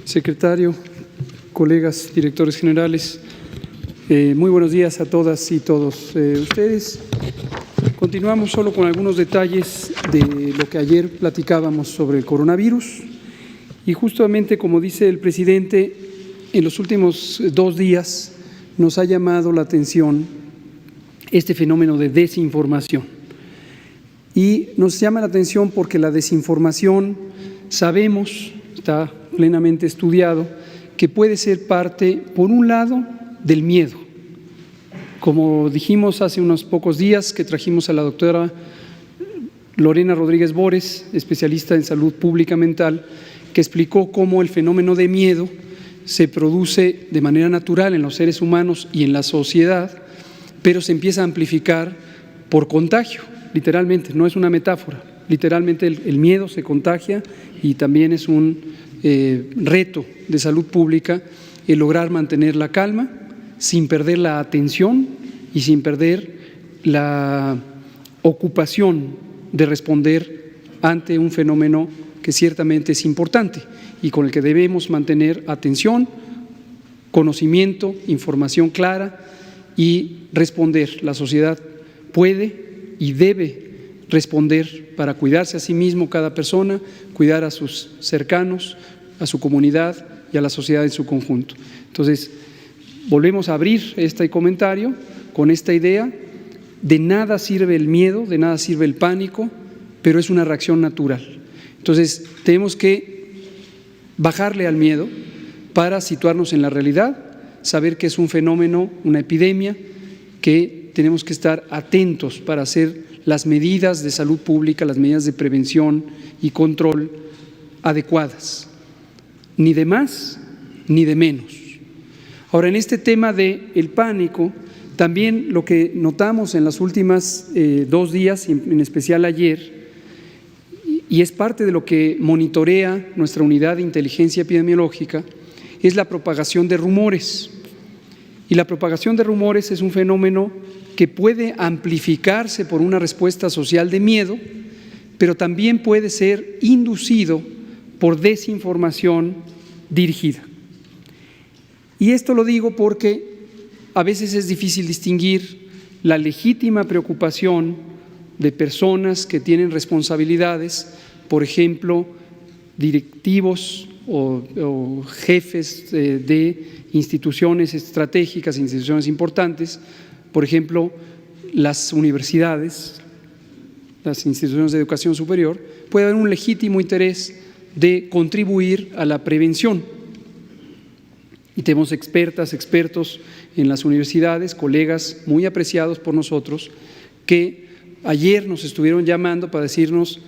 secretario, colegas, directores generales, muy buenos días a todas y todos ustedes. Continuamos solo con algunos detalles de lo que ayer platicábamos sobre el coronavirus y justamente como dice el presidente, en los últimos 2 días nos ha llamado la atención este fenómeno de desinformación. Y nos llama la atención porque la desinformación, sabemos, está plenamente estudiado, que puede ser parte, por un lado, del miedo. Como dijimos hace unos pocos días que trajimos a la doctora Lorena Rodríguez Bores, especialista en salud pública mental, que explicó cómo el fenómeno de miedo se produce de manera natural en los seres humanos y en la sociedad, pero se empieza a amplificar por contagio, literalmente, no es una metáfora. Literalmente el miedo se contagia y también es un reto de salud pública el lograr mantener la calma sin perder la atención y sin perder la ocupación de responder ante un fenómeno que ciertamente es importante y con el que debemos mantener atención, conocimiento, información clara y responder. La sociedad puede y debe responder para cuidarse a sí mismo cada persona, cuidar a sus cercanos, a su comunidad y a la sociedad en su conjunto. Entonces, volvemos a abrir este comentario con esta idea: de nada sirve el miedo, de nada sirve el pánico, pero es una reacción natural. Entonces, tenemos que bajarle al miedo para situarnos en la realidad, saber que es un fenómeno, una epidemia, que tenemos que estar atentos para hacer las medidas de salud pública, las medidas de prevención y control adecuadas, ni de más ni de menos. Ahora, en este tema del pánico, también lo que notamos en las últimas 2 días, en especial ayer, y es parte de lo que monitorea nuestra unidad de inteligencia epidemiológica, es la propagación de rumores. Y la propagación de rumores es un fenómeno que puede amplificarse por una respuesta social de miedo, pero también puede ser inducido por desinformación dirigida. Y esto lo digo porque a veces es difícil distinguir la legítima preocupación de personas que tienen responsabilidades, por ejemplo, directivos o jefes de instituciones estratégicas, instituciones importantes, por ejemplo, las universidades, las instituciones de educación superior, puede haber un legítimo interés de contribuir a la prevención. Y tenemos expertos en las universidades, colegas muy apreciados por nosotros, que ayer nos estuvieron llamando para decirnos: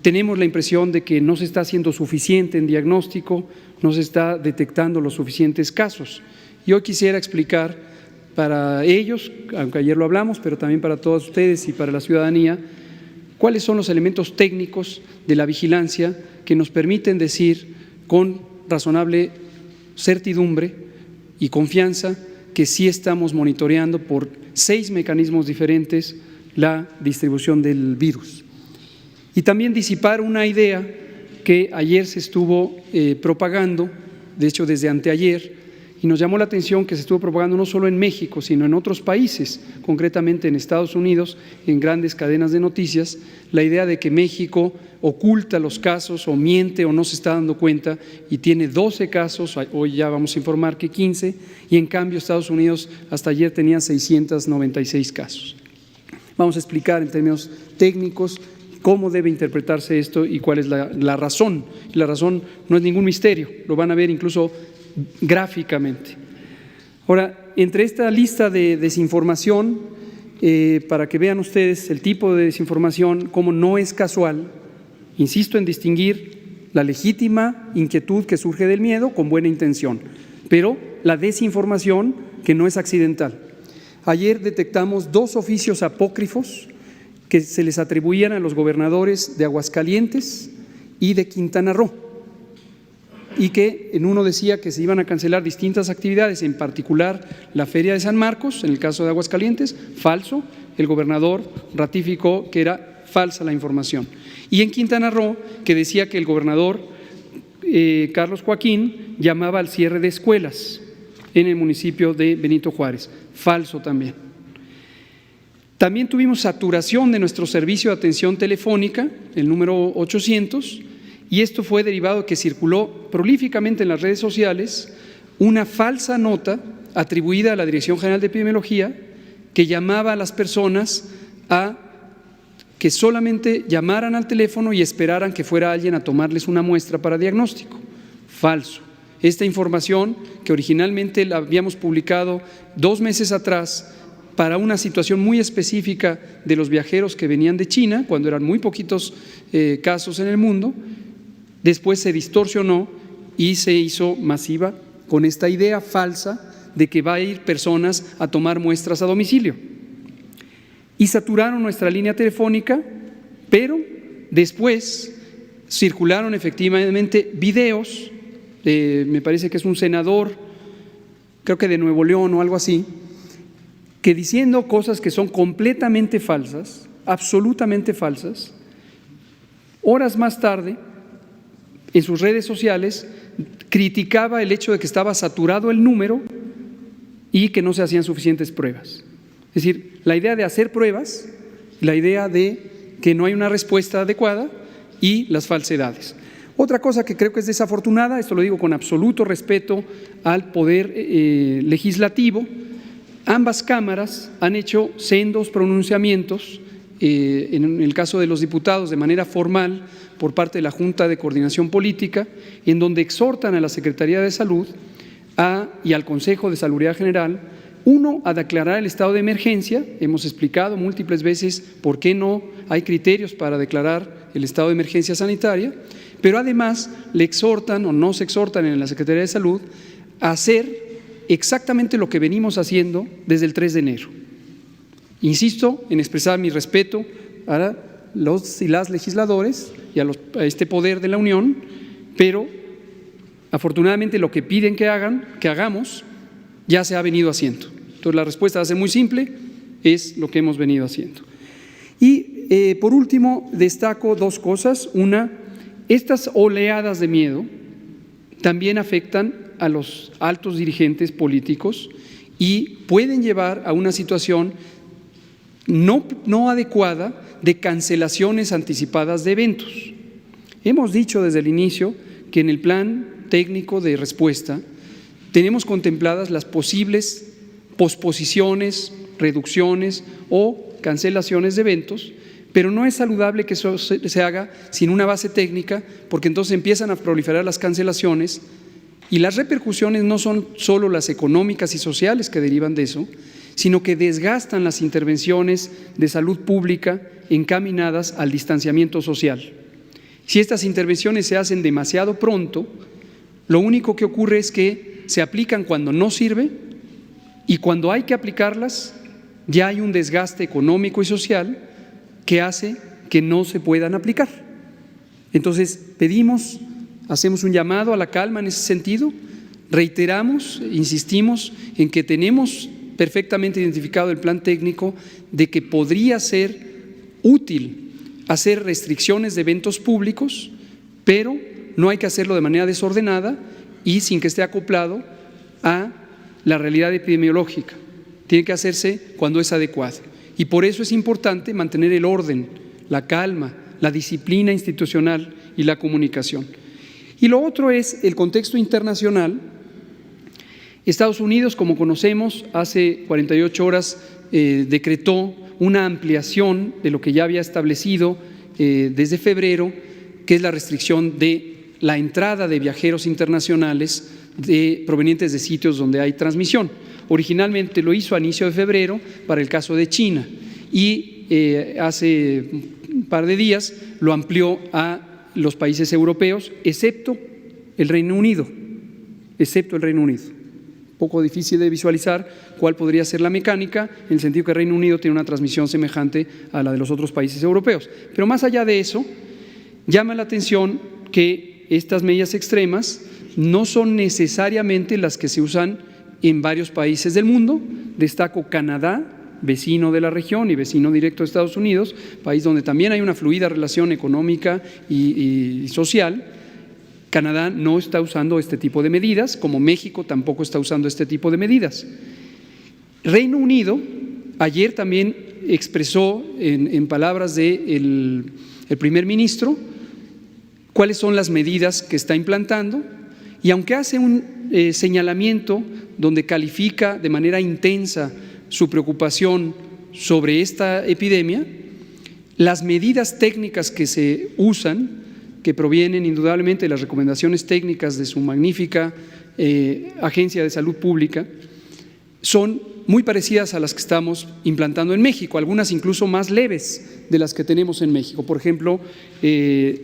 tenemos la impresión de que no se está haciendo suficiente en diagnóstico, no se está detectando los suficientes casos. Yo quisiera explicar para ellos, aunque ayer lo hablamos, pero también para todos ustedes y para la ciudadanía, cuáles son los elementos técnicos de la vigilancia que nos permiten decir con razonable certidumbre y confianza que sí estamos monitoreando por 6 mecanismos diferentes la distribución del virus. Y también disipar una idea que ayer se estuvo propagando, de hecho desde anteayer, y nos llamó la atención que se estuvo propagando no solo en México, sino en otros países, concretamente en Estados Unidos, en grandes cadenas de noticias, la idea de que México oculta los casos o miente o no se está dando cuenta y tiene 12 casos, hoy ya vamos a informar que 15, y en cambio Estados Unidos hasta ayer tenía 696 casos. Vamos a explicar en términos técnicos cómo debe interpretarse esto y cuál es la razón. Y la razón no es ningún misterio, lo van a ver incluso gráficamente. Ahora, entre esta lista de desinformación, para que vean ustedes el tipo de desinformación, cómo no es casual, insisto en distinguir la legítima inquietud que surge del miedo con buena intención, pero la desinformación que no es accidental. Ayer detectamos 2 oficios apócrifos que se les atribuían a los gobernadores de Aguascalientes y de Quintana Roo, y que en uno decía que se iban a cancelar distintas actividades, en particular la Feria de San Marcos, en el caso de Aguascalientes, falso, el gobernador ratificó que era falsa la información. Y en Quintana Roo, que decía que el gobernador Carlos Joaquín llamaba al cierre de escuelas en el municipio de Benito Juárez. Falso también. También tuvimos saturación de nuestro servicio de atención telefónica, el número 800, y esto fue derivado de que circuló prolíficamente en las redes sociales una falsa nota atribuida a la Dirección General de Epidemiología que llamaba a las personas a que solamente llamaran al teléfono y esperaran que fuera alguien a tomarles una muestra para diagnóstico. Falso. Esta información, que originalmente la habíamos publicado 2 meses atrás para una situación muy específica de los viajeros que venían de China, cuando eran muy poquitos casos en el mundo, después se distorsionó y se hizo masiva con esta idea falsa de que va a ir personas a tomar muestras a domicilio. Y saturaron nuestra línea telefónica, pero después circularon efectivamente videos, me parece que es un senador, creo que de Nuevo León o algo así, que diciendo cosas que son completamente falsas, absolutamente falsas, horas más tarde, en sus redes sociales, criticaba el hecho de que estaba saturado el número y que no se hacían suficientes pruebas. Es decir, la idea de hacer pruebas, la idea de que no hay una respuesta adecuada y las falsedades. Otra cosa que creo que es desafortunada, esto lo digo con absoluto respeto al poder legislativo, ambas cámaras han hecho sendos pronunciamientos, en el caso de los diputados de manera formal por parte de la Junta de Coordinación Política, en donde exhortan a la Secretaría de Salud y al Consejo de Salubridad General, uno, a declarar el estado de emergencia. Hemos explicado múltiples veces por qué no hay criterios para declarar el estado de emergencia sanitaria, pero además le exhortan o nos exhortan en la Secretaría de Salud a hacer exactamente lo que venimos haciendo desde el 3 de enero. Insisto en expresar mi respeto a los y las legisladores y a este poder de la Unión, pero afortunadamente lo que piden que hagamos, ya se ha venido haciendo. Entonces la respuesta va a ser muy simple, es lo que hemos venido haciendo. Y por último destaco 2 cosas. Una, estas oleadas de miedo también afectan a los altos dirigentes políticos y pueden llevar a una situación no adecuada de cancelaciones anticipadas de eventos. Hemos dicho desde el inicio que en el plan técnico de respuesta tenemos contempladas las posibles posposiciones, reducciones o cancelaciones de eventos, pero no es saludable que eso se haga sin una base técnica, porque entonces empiezan a proliferar las cancelaciones y las repercusiones no son solo las económicas y sociales que derivan de eso, sino que desgastan las intervenciones de salud pública encaminadas al distanciamiento social. Si estas intervenciones se hacen demasiado pronto, lo único que ocurre es que se aplican cuando no sirve y cuando hay que aplicarlas ya hay un desgaste económico y social que hace que no se puedan aplicar. Entonces hacemos un llamado a la calma en ese sentido, reiteramos, insistimos en que tenemos perfectamente identificado el plan técnico de que podría ser útil hacer restricciones de eventos públicos, pero no hay que hacerlo de manera desordenada y sin que esté acoplado a la realidad epidemiológica. Tiene que hacerse cuando es adecuado. Y por eso es importante mantener el orden, la calma, la disciplina institucional y la comunicación. Y lo otro es el contexto internacional. Estados Unidos, como conocemos, hace 48 horas decretó una ampliación de lo que ya había establecido desde febrero, que es la restricción de la entrada de viajeros internacionales provenientes de sitios donde hay transmisión. Originalmente lo hizo a inicio de febrero para el caso de China y hace un par de días lo amplió a los países europeos, excepto el Reino Unido, Un poco difícil de visualizar cuál podría ser la mecánica, en el sentido que el Reino Unido tiene una transmisión semejante a la de los otros países europeos. Pero más allá de eso, llama la atención que estas medidas extremas no son necesariamente las que se usan en varios países del mundo. Destaco Canadá, vecino de la región y vecino directo de Estados Unidos, país donde también hay una fluida relación económica y social. Canadá no está usando este tipo de medidas, como México tampoco está usando este tipo de medidas. Reino Unido ayer también expresó en palabras del primer ministro cuáles son las medidas que está implantando, y aunque hace un señalamiento donde califica de manera intensa su preocupación sobre esta epidemia, las medidas técnicas que se usan, que provienen indudablemente de las recomendaciones técnicas de su magnífica Agencia de Salud Pública, son muy parecidas a las que estamos implantando en México, algunas incluso más leves de las que tenemos en México. Por ejemplo,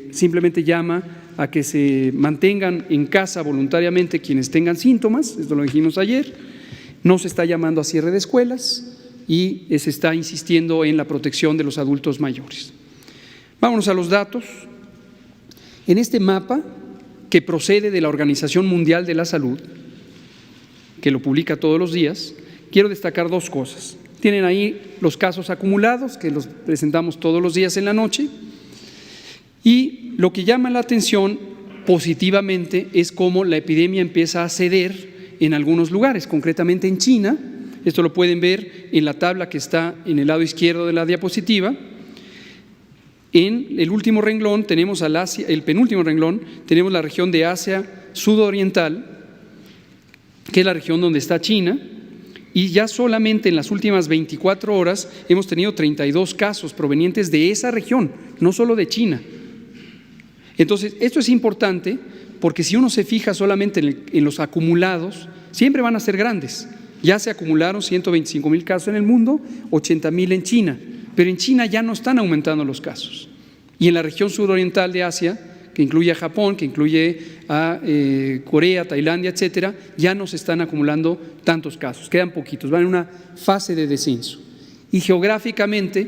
simplemente llama a que se mantengan en casa voluntariamente quienes tengan síntomas, esto lo dijimos ayer, no se está llamando a cierre de escuelas y se está insistiendo en la protección de los adultos mayores. Vámonos a los datos. En este mapa, que procede de la Organización Mundial de la Salud, que lo publica todos los días, quiero destacar dos cosas. Tienen ahí los casos acumulados, que los presentamos todos los días en la noche, y lo que llama la atención positivamente es cómo la epidemia empieza a ceder en algunos lugares, concretamente en China. Esto lo pueden ver en la tabla que está en el lado izquierdo de la diapositiva. En el último renglón tenemos al Asia, el penúltimo renglón, tenemos la región de Asia sudoriental, que es la región donde está China, y ya solamente en las últimas 24 horas hemos tenido 32 casos provenientes de esa región, no solo de China. Entonces, esto es importante porque si uno se fija solamente en los acumulados, siempre van a ser grandes. Ya se acumularon 125,000 casos en el mundo, 80,000 en China, pero en China ya no están aumentando los casos. Y en la región suroriental de Asia, que incluye a Japón, que incluye a Corea, Tailandia, etcétera, ya no se están acumulando tantos casos, quedan poquitos, van en una fase de descenso. Y geográficamente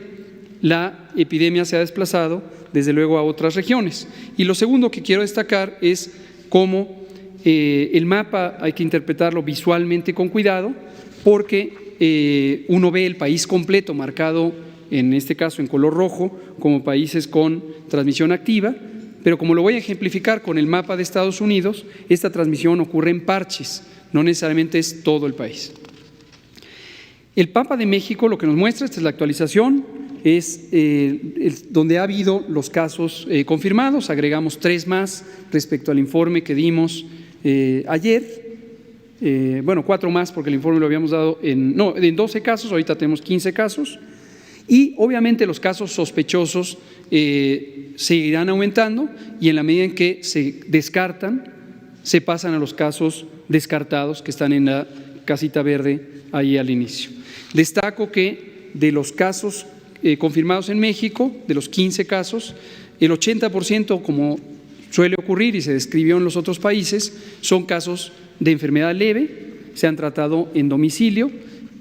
la epidemia se ha desplazado desde luego a otras regiones. Y lo segundo que quiero destacar es cómo el mapa hay que interpretarlo visualmente con cuidado, porque uno ve el país completo marcado, en este caso en color rojo, como países con transmisión activa, pero como lo voy a ejemplificar con el mapa de Estados Unidos, esta transmisión ocurre en parches, no necesariamente es todo el país. El mapa de México lo que nos muestra, esta es la actualización, es donde ha habido los casos confirmados, agregamos 3 más respecto al informe que dimos ayer, 4 más porque el informe lo habíamos dado en 12 casos, ahorita tenemos 15 casos, y obviamente los casos sospechosos seguirán aumentando y en la medida en que se descartan, se pasan a los casos descartados que están en la casita verde ahí al inicio. Destaco que de los casos confirmados en México, de los 15 casos, el 80%, como suele ocurrir y se describió en los otros países, son casos de enfermedad leve, se han tratado en domicilio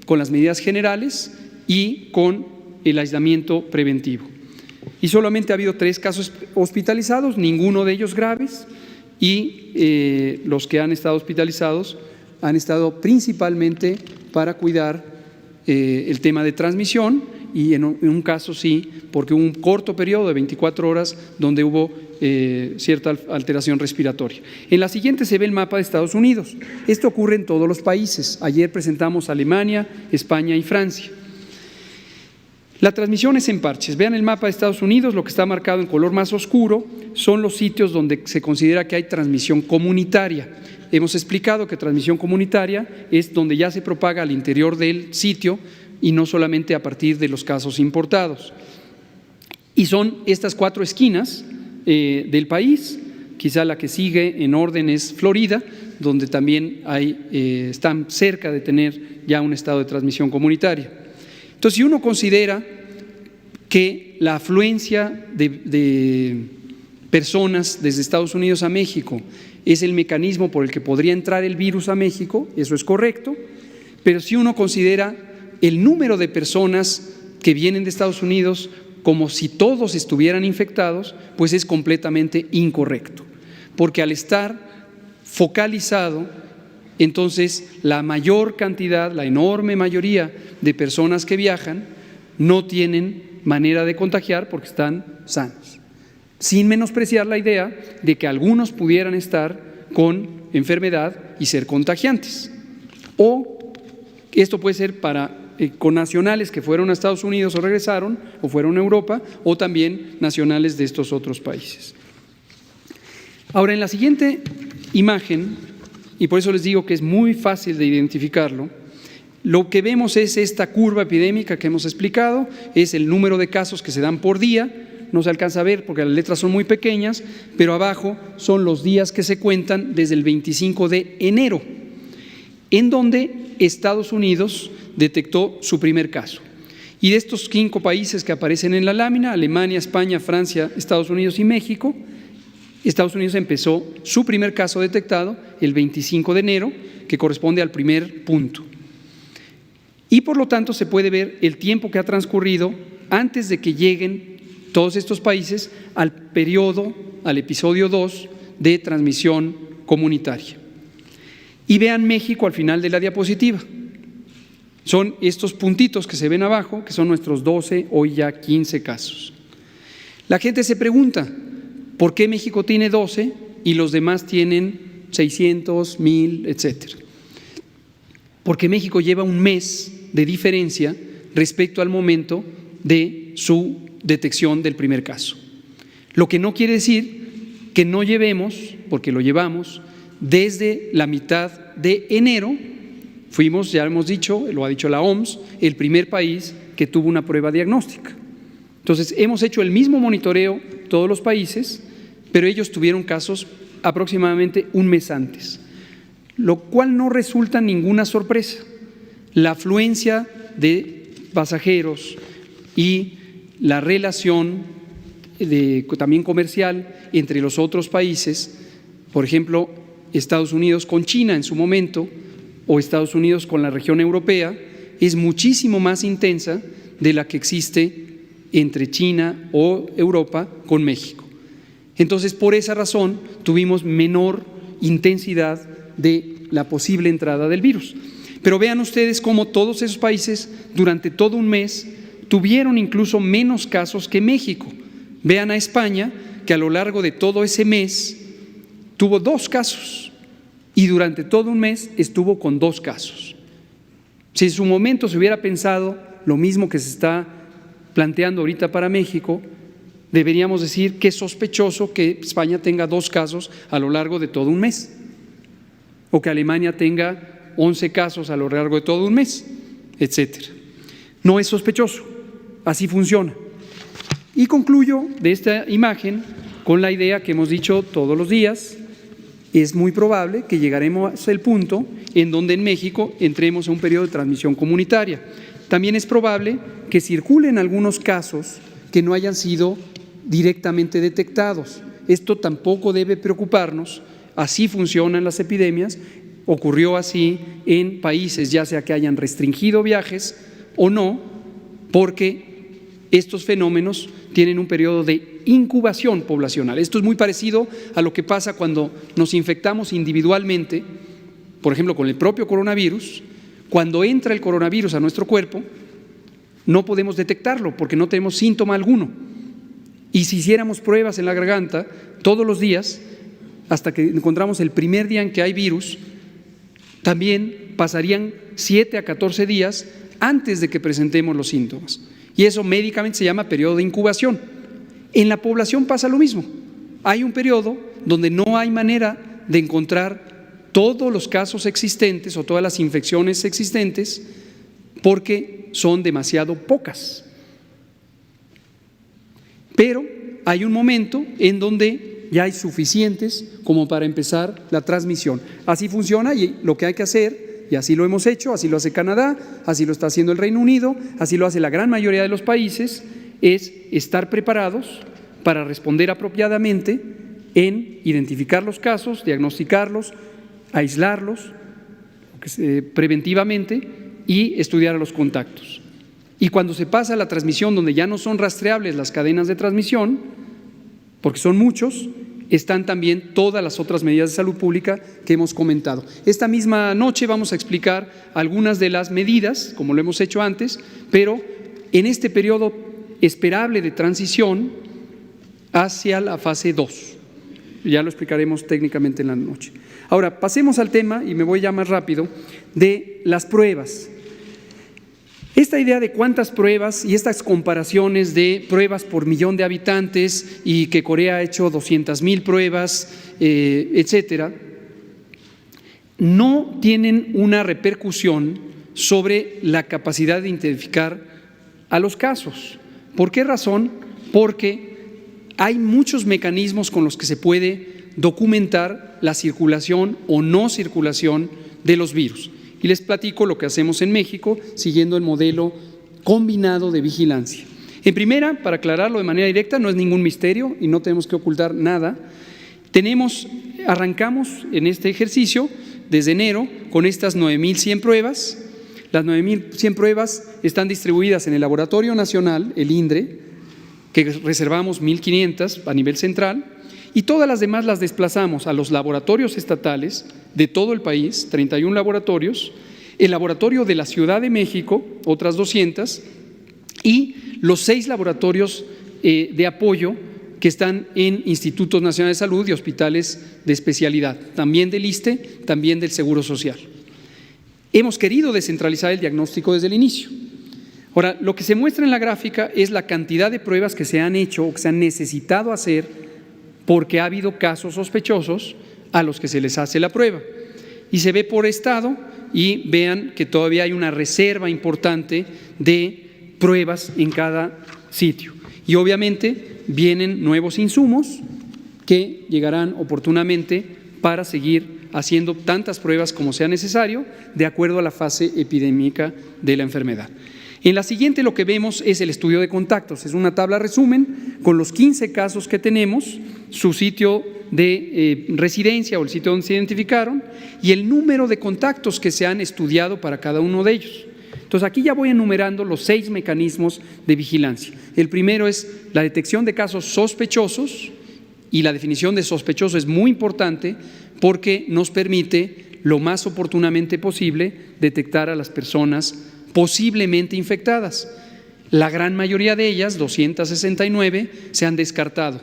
con las medidas generales y con el aislamiento preventivo. Y solamente ha habido 3 casos hospitalizados, ninguno de ellos graves, y los que han estado hospitalizados han estado principalmente para cuidar el tema de transmisión, y en un caso sí, porque hubo un corto periodo de 24 horas donde hubo cierta alteración respiratoria. En la siguiente se ve el mapa de Estados Unidos. Esto ocurre en todos los países. Ayer presentamos Alemania, España y Francia. La transmisión es en parches. Vean el mapa de Estados Unidos, lo que está marcado en color más oscuro son los sitios donde se considera que hay transmisión comunitaria. Hemos explicado que transmisión comunitaria es donde ya se propaga al interior del sitio y no solamente a partir de los casos importados. Y son estas 4 esquinas del país, quizá la que sigue en orden es Florida, donde también están cerca de tener ya un estado de transmisión comunitaria. Entonces, si uno considera que la afluencia de personas desde Estados Unidos a México es el mecanismo por el que podría entrar el virus a México, eso es correcto, pero si uno considera el número de personas que vienen de Estados Unidos como si todos estuvieran infectados, pues es completamente incorrecto, porque al estar focalizado, entonces la mayor cantidad, la enorme mayoría de personas que viajan no tienen manera de contagiar porque están sanos. sin menospreciar la idea de que algunos pudieran estar con enfermedad y ser contagiantes. O esto puede ser para con nacionales que fueron a Estados Unidos o regresaron, o fueron a Europa, o también nacionales de estos otros países. Ahora, en la siguiente imagen, y por eso les digo que es muy fácil de identificarlo, lo que vemos es esta curva epidémica que hemos explicado, es el número de casos que se dan por día. No se alcanza a ver porque las letras son muy pequeñas, pero abajo son los días que se cuentan desde el 25 de enero, en donde Estados Unidos detectó su primer caso. Y de estos 5 países que aparecen en la lámina, Alemania, España, Francia, Estados Unidos y México, Estados Unidos empezó su primer caso detectado el 25 de enero, que corresponde al primer punto. Y por lo tanto se puede ver el tiempo que ha transcurrido antes de que lleguen todos estos países al periodo, al episodio 2 de transmisión comunitaria. Y vean México al final de la diapositiva. Son estos puntitos que se ven abajo, que son nuestros 12, hoy ya 15 casos. La gente se pregunta, ¿por qué México tiene 12 y los demás tienen 600, 1000, etcétera? Porque México lleva un mes de diferencia respecto al momento de su detección del primer caso. Lo que no quiere decir que no llevemos, porque lo llevamos, desde la mitad de enero, fuimos, ya hemos dicho, lo ha dicho la OMS, el primer país que tuvo una prueba diagnóstica. Entonces, hemos hecho el mismo monitoreo todos los países, pero ellos tuvieron casos aproximadamente un mes antes, lo cual no resulta ninguna sorpresa. La afluencia de pasajeros y la relación también comercial entre los otros países, por ejemplo, Estados Unidos con China en su momento, o Estados Unidos con la región europea, es muchísimo más intensa de la que existe entre China o Europa con México. Entonces, por esa razón, tuvimos menor intensidad de la posible entrada del virus. Pero vean ustedes cómo todos esos países, durante todo un mes, tuvieron incluso menos casos que México. Vean a España, que a lo largo de todo ese mes tuvo 2 casos y durante todo un mes estuvo con 2 casos. Si en su momento se hubiera pensado lo mismo que se está planteando ahorita para México, deberíamos decir que es sospechoso que España tenga 2 casos a lo largo de todo un mes, o que Alemania tenga 11 casos a lo largo de todo un mes, etcétera. No es sospechoso, así funciona. Y concluyo de esta imagen con la idea que hemos dicho todos los días: es muy probable que llegaremos al punto en donde en México entremos a un periodo de transmisión comunitaria. También es probable que circulen algunos casos que no hayan sido directamente detectados. Esto tampoco debe preocuparnos, así funcionan las epidemias. Ocurrió así en países, ya sea que hayan restringido viajes o no, porque estos fenómenos tienen un periodo de incubación poblacional. Esto es muy parecido a lo que pasa cuando nos infectamos individualmente, por ejemplo, con el propio coronavirus. Cuando entra el coronavirus a nuestro cuerpo, no podemos detectarlo porque no tenemos síntoma alguno. Y si hiciéramos pruebas en la garganta todos los días, hasta que encontramos el primer día en que hay virus, también pasarían 7 a 14 días antes de que presentemos los síntomas. Y eso médicamente se llama periodo de incubación. En la población pasa lo mismo. Hay un periodo donde no hay manera de encontrar todos los casos existentes o todas las infecciones existentes porque son demasiado pocas. Pero hay un momento en donde ya hay suficientes como para empezar la transmisión. Así funciona, y lo que hay que hacer, y así lo hemos hecho, así lo hace Canadá, así lo está haciendo el Reino Unido, así lo hace la gran mayoría de los países, es estar preparados para responder apropiadamente en identificar los casos, diagnosticarlos, aislarlos preventivamente y estudiar a los contactos. Y cuando se pasa a la transmisión, donde ya no son rastreables las cadenas de transmisión, porque son muchos, están también todas las otras medidas de salud pública que hemos comentado. Esta misma noche vamos a explicar algunas de las medidas, como lo hemos hecho antes, pero en este periodo esperable de transición, hacia la fase 2. Ya lo explicaremos técnicamente en la noche. Ahora, pasemos al tema, y me voy ya más rápido, de las pruebas. Esta idea de cuántas pruebas y estas comparaciones de pruebas por millón de habitantes y que Corea ha hecho 200,000 pruebas, etcétera, no tienen una repercusión sobre la capacidad de identificar a los casos. ¿Por qué razón? Porque hay muchos mecanismos con los que se puede documentar la circulación o no circulación de los virus. Y les platico lo que hacemos en México, siguiendo el modelo combinado de vigilancia. En primera, para aclararlo de manera directa, no es ningún misterio y no tenemos que ocultar nada. Arrancamos en este ejercicio desde enero con estas 9,100 pruebas. Las 9,100 pruebas están distribuidas en el Laboratorio Nacional, el INDRE, que reservamos 1,500 a nivel central, y todas las demás las desplazamos a los laboratorios estatales de todo el país, 31 laboratorios, el laboratorio de la Ciudad de México, otras 200, y los 6 laboratorios de apoyo que están en Institutos Nacionales de Salud y hospitales de especialidad, también del ISSSTE, también del Seguro Social. Hemos querido descentralizar el diagnóstico desde el inicio. Ahora, lo que se muestra en la gráfica es la cantidad de pruebas que se han hecho o que se han necesitado hacer porque ha habido casos sospechosos a los que se les hace la prueba. Y se ve por estado y vean que todavía hay una reserva importante de pruebas en cada sitio. Y obviamente vienen nuevos insumos que llegarán oportunamente para seguir haciendo tantas pruebas como sea necesario de acuerdo a la fase epidémica de la enfermedad. En la siguiente lo que vemos es el estudio de contactos, es una tabla resumen con los 15 casos que tenemos, su sitio de residencia o el sitio donde se identificaron y el número de contactos que se han estudiado para cada uno de ellos. Entonces aquí ya voy enumerando los 6 mecanismos de vigilancia. El primero es la detección de casos sospechosos y la definición de sospechoso es muy importante porque nos permite lo más oportunamente posible detectar a las personas posiblemente infectadas. La gran mayoría de ellas, 269, se han descartado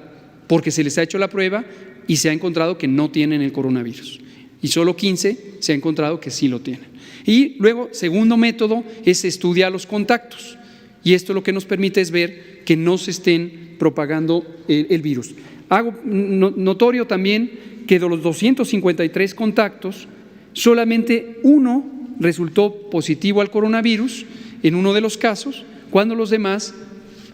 porque se les ha hecho la prueba y se ha encontrado que no tienen el coronavirus. Y solo 15 se ha encontrado que sí lo tienen. Y luego, segundo método es estudiar los contactos. Y esto lo que nos permite es ver que no se estén propagando el virus. Hago notorio también que de los 253 contactos, solamente uno resultó positivo al coronavirus en uno de los casos, cuando los demás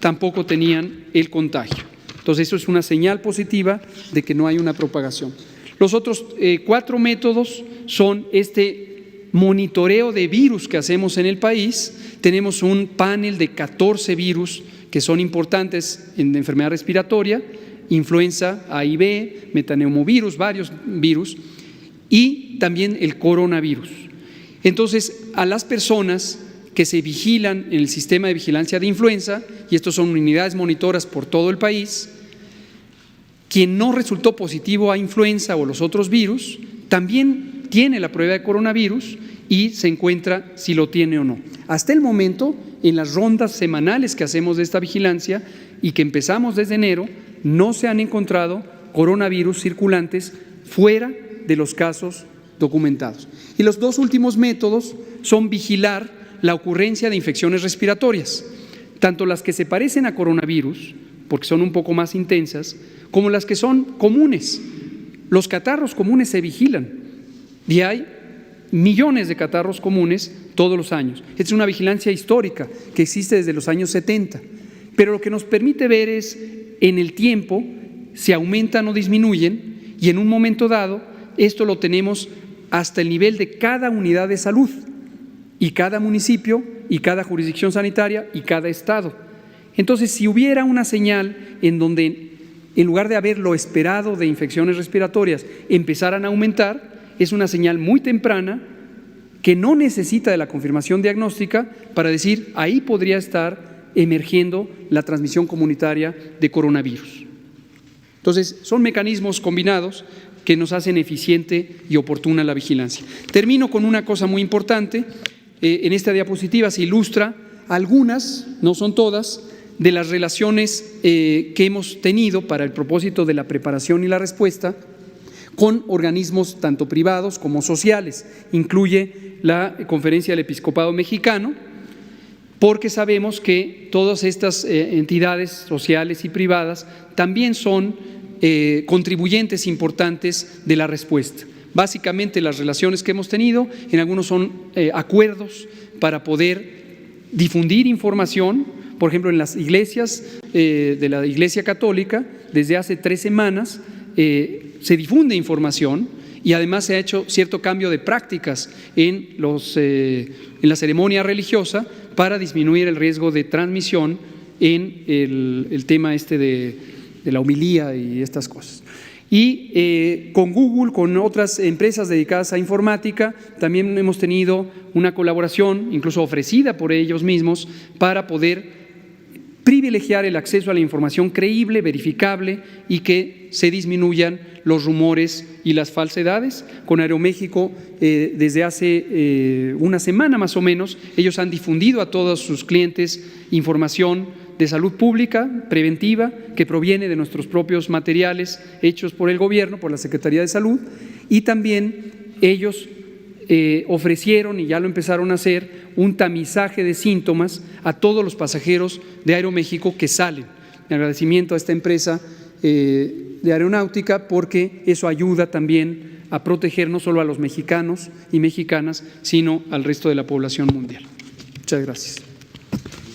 tampoco tenían el contagio. Entonces, eso es una señal positiva de que no hay una propagación. Los otros 4 métodos son este monitoreo de virus que hacemos en el país. Tenemos un panel de 14 virus que son importantes en la enfermedad respiratoria, influenza A y B, metaneumovirus, varios virus, y también el coronavirus. Entonces, a las personas que se vigilan en el sistema de vigilancia de influenza, y estos son unidades monitoras por todo el país, quien no resultó positivo a influenza o los otros virus, también tiene la prueba de coronavirus y se encuentra si lo tiene o no. Hasta el momento, en las rondas semanales que hacemos de esta vigilancia y que empezamos desde enero, no se han encontrado coronavirus circulantes fuera de los casos documentados. Y los 2 últimos métodos son vigilar la ocurrencia de infecciones respiratorias, tanto las que se parecen a coronavirus, porque son un poco más intensas, como las que son comunes. Los catarros comunes se vigilan y hay millones de catarros comunes todos los años. Esta es una vigilancia histórica que existe desde los años 70, pero lo que nos permite ver es en el tiempo si aumentan o disminuyen y en un momento dado esto lo tenemos hasta el nivel de cada unidad de salud y cada municipio y cada jurisdicción sanitaria y cada estado. Entonces, si hubiera una señal en donde en lugar de haber lo esperado de infecciones respiratorias empezaran a aumentar, es una señal muy temprana que no necesita de la confirmación diagnóstica para decir ahí podría estar emergiendo la transmisión comunitaria de coronavirus. Entonces, son mecanismos combinados que nos hacen eficiente y oportuna la vigilancia. Termino con una cosa muy importante. En esta diapositiva se ilustra algunas, no son todas, de las relaciones que hemos tenido para el propósito de la preparación y la respuesta con organismos tanto privados como sociales. Incluye la Conferencia del Episcopado Mexicano, porque sabemos que todas estas entidades sociales y privadas también son contribuyentes importantes de la respuesta. Básicamente las relaciones que hemos tenido, en algunos son acuerdos para poder difundir información. Por ejemplo, en las iglesias de la Iglesia Católica, desde hace 3 semanas se difunde información y además se ha hecho cierto cambio de prácticas en la ceremonia religiosa para disminuir el riesgo de transmisión en el tema de la homilía y estas cosas. Y con Google, con otras empresas dedicadas a informática, también hemos tenido una colaboración, incluso ofrecida por ellos mismos, para poder privilegiar el acceso a la información creíble, verificable y que se disminuyan los rumores y las falsedades. Con Aeroméxico, desde hace una semana más o menos, ellos han difundido a todos sus clientes información de salud pública, preventiva, que proviene de nuestros propios materiales hechos por el gobierno, por la Secretaría de Salud, y también ellos ofrecieron, y ya lo empezaron a hacer, un tamizaje de síntomas a todos los pasajeros de Aeroméxico que salen. En agradecimiento a esta empresa de aeronáutica, porque eso ayuda también a proteger no solo a los mexicanos y mexicanas, sino al resto de la población mundial. Muchas gracias.